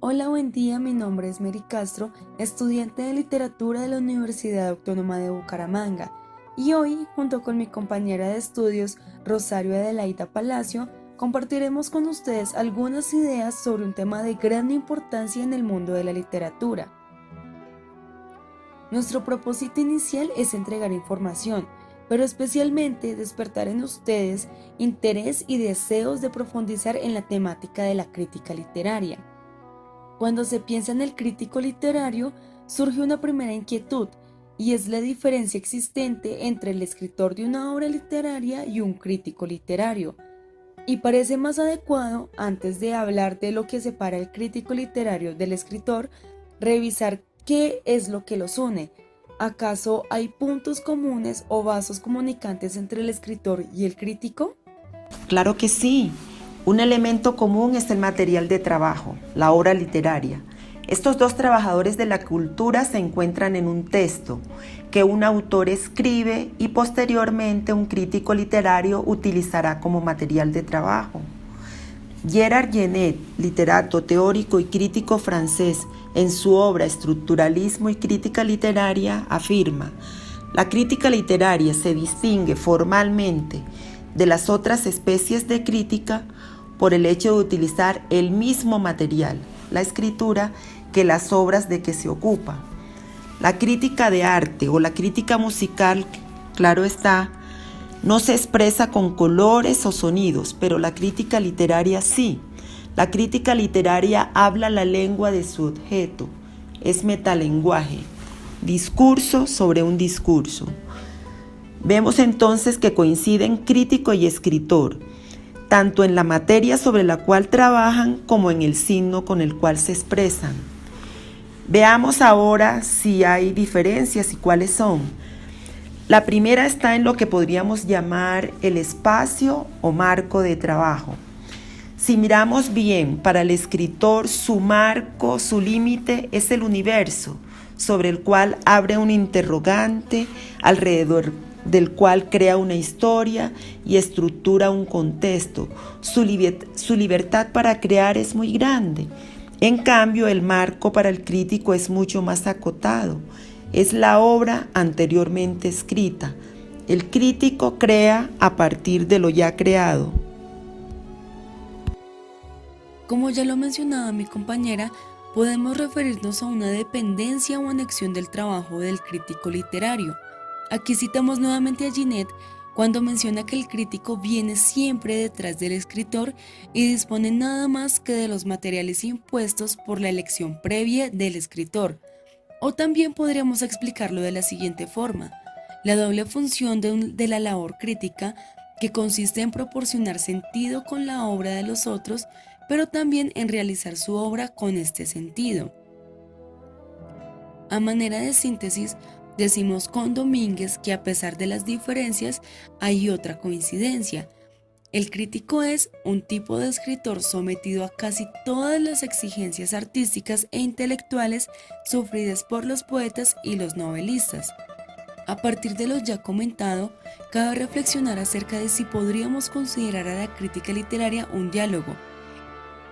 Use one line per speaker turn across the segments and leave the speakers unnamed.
Hola, buen día, mi nombre es Mary Castro, estudiante de literatura de la Universidad Autónoma de Bucaramanga, y hoy, junto con mi compañera de estudios, Rosario Adelaida Palacio, compartiremos con ustedes algunas ideas sobre un tema de gran importancia en el mundo de la literatura. Nuestro propósito inicial es entregar información, pero especialmente despertar en ustedes interés y deseos de profundizar en la temática de la crítica literaria. Cuando se piensa en el crítico literario, surge una primera inquietud, y es la diferencia existente entre el escritor de una obra literaria y un crítico literario. Y parece más adecuado, antes de hablar de lo que separa el crítico literario del escritor, revisar qué es lo que los une. ¿Acaso hay puntos comunes o vasos comunicantes entre el escritor y el crítico?
Claro que sí. Un elemento común es el material de trabajo, la obra literaria. Estos dos trabajadores de la cultura se encuentran en un texto que un autor escribe y posteriormente un crítico literario utilizará como material de trabajo. Gerard Genet, literato, teórico y crítico francés, en su obra Estructuralismo y crítica literaria, afirma: la crítica literaria se distingue formalmente de las otras especies de crítica por el hecho de utilizar el mismo material, la escritura, que las obras de que se ocupa. La crítica de arte o la crítica musical, claro está, no se expresa con colores o sonidos, pero la crítica literaria sí. La crítica literaria habla la lengua de su objeto, es metalenguaje, discurso sobre un discurso. Vemos entonces que coinciden crítico y escritor, tanto en la materia sobre la cual trabajan como en el signo con el cual se expresan. Veamos ahora si hay diferencias y cuáles son. La primera está en lo que podríamos llamar el espacio o marco de trabajo. Si miramos bien, para el escritor su marco, su límite es el universo, sobre el cual abre un interrogante, alrededor del cual crea una historia y estructura un contexto. Su libertad para crear es muy grande. En cambio, el marco para el crítico es mucho más acotado. Es la obra anteriormente escrita. El crítico crea a partir de lo ya creado.
Como ya lo mencionaba mi compañera, podemos referirnos a una dependencia o anexión del trabajo del crítico literario. Aquí citamos nuevamente a Genet cuando menciona que el crítico viene siempre detrás del escritor y dispone nada más que de los materiales impuestos por la elección previa del escritor. O también podríamos explicarlo de la siguiente forma: la doble función de la labor crítica, que consiste en proporcionar sentido con la obra de los otros, pero también en realizar su obra con este sentido. A manera de síntesis, decimos con Domínguez que a pesar de las diferencias, hay otra coincidencia. El crítico es un tipo de escritor sometido a casi todas las exigencias artísticas e intelectuales sufridas por los poetas y los novelistas. A partir de lo ya comentado, cabe reflexionar acerca de si podríamos considerar a la crítica literaria un diálogo.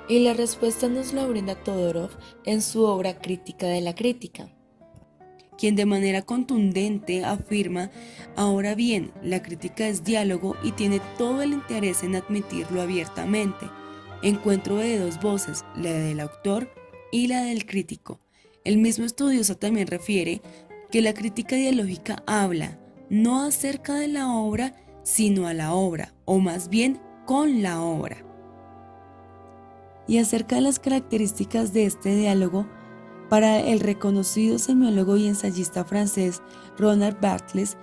Y la respuesta nos la brinda Todorov en su obra Crítica de la Crítica, quien de manera contundente afirma: ahora bien, la crítica es diálogo y tiene todo el interés en admitirlo abiertamente. Encuentro de dos voces, la del autor y la del crítico. El mismo estudioso también refiere que la crítica dialógica habla no acerca de la obra, sino a la obra, o más bien con la obra. Y acerca de las características de este diálogo, para el reconocido semiólogo y ensayista francés Roland Barthes,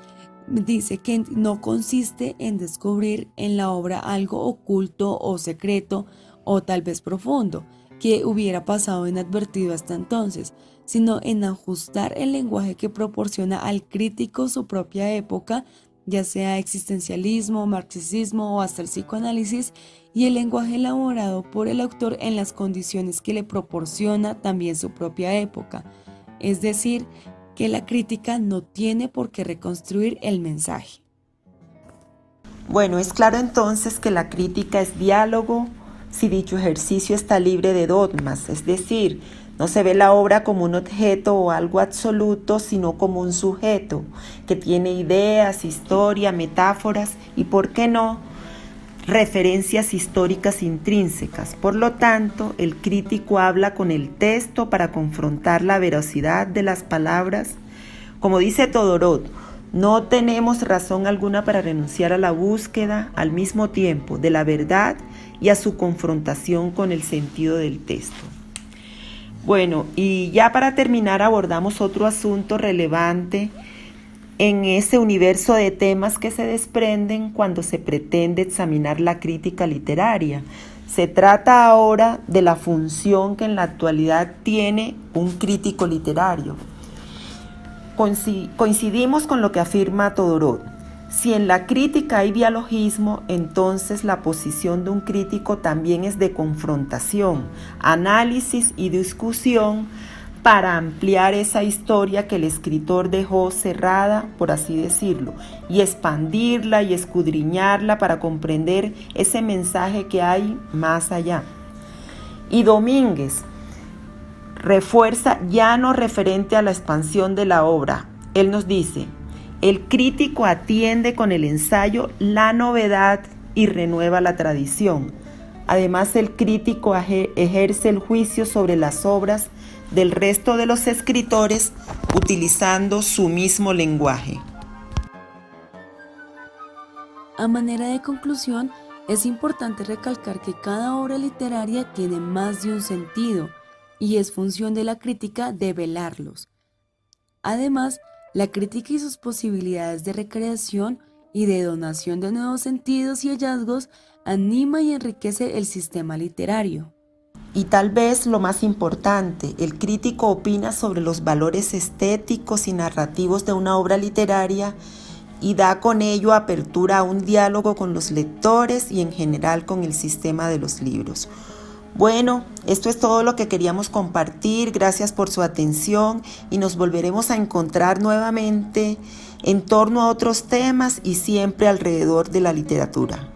dice que no consiste en descubrir en la obra algo oculto o secreto o tal vez profundo que hubiera pasado inadvertido hasta entonces, sino en ajustar el lenguaje que proporciona al crítico su propia época, ya sea existencialismo, marxismo o hasta el psicoanálisis, y el lenguaje elaborado por el autor en las condiciones que le proporciona también su propia época. Es decir, que la crítica no tiene por qué reconstruir el mensaje.
Bueno, es claro entonces que la crítica es diálogo, si dicho ejercicio está libre de dogmas, es decir, no se ve la obra como un objeto o algo absoluto, sino como un sujeto que tiene ideas, historia, metáforas y, ¿por qué no?, referencias históricas intrínsecas. Por lo tanto, el crítico habla con el texto para confrontar la veracidad de las palabras. Como dice Todorov, no tenemos razón alguna para renunciar a la búsqueda al mismo tiempo de la verdad y a su confrontación con el sentido del texto. Bueno, y ya para terminar abordamos otro asunto relevante en ese universo de temas que se desprenden cuando se pretende examinar la crítica literaria. Se trata ahora de la función que en la actualidad tiene un crítico literario. Coincidimos con lo que afirma Todorov. Si en la crítica hay dialogismo, entonces la posición de un crítico también es de confrontación, análisis y discusión para ampliar esa historia que el escritor dejó cerrada, por así decirlo, y expandirla y escudriñarla para comprender ese mensaje que hay más allá. Y Domínguez refuerza ya no referente a la expansión de la obra. Él nos dice: el crítico atiende con el ensayo la novedad y renueva la tradición. Además, el crítico ejerce el juicio sobre las obras del resto de los escritores utilizando su mismo lenguaje.
A manera de conclusión, es importante recalcar que cada obra literaria tiene más de un sentido y es función de la crítica develarlos. Además, la crítica y sus posibilidades de recreación y de donación de nuevos sentidos y hallazgos anima y enriquece el sistema literario.
Y tal vez lo más importante, el crítico opina sobre los valores estéticos y narrativos de una obra literaria y da con ello apertura a un diálogo con los lectores y en general con el sistema de los libros. Bueno, esto es todo lo que queríamos compartir. Gracias por su atención y nos volveremos a encontrar nuevamente en torno a otros temas y siempre alrededor de la literatura.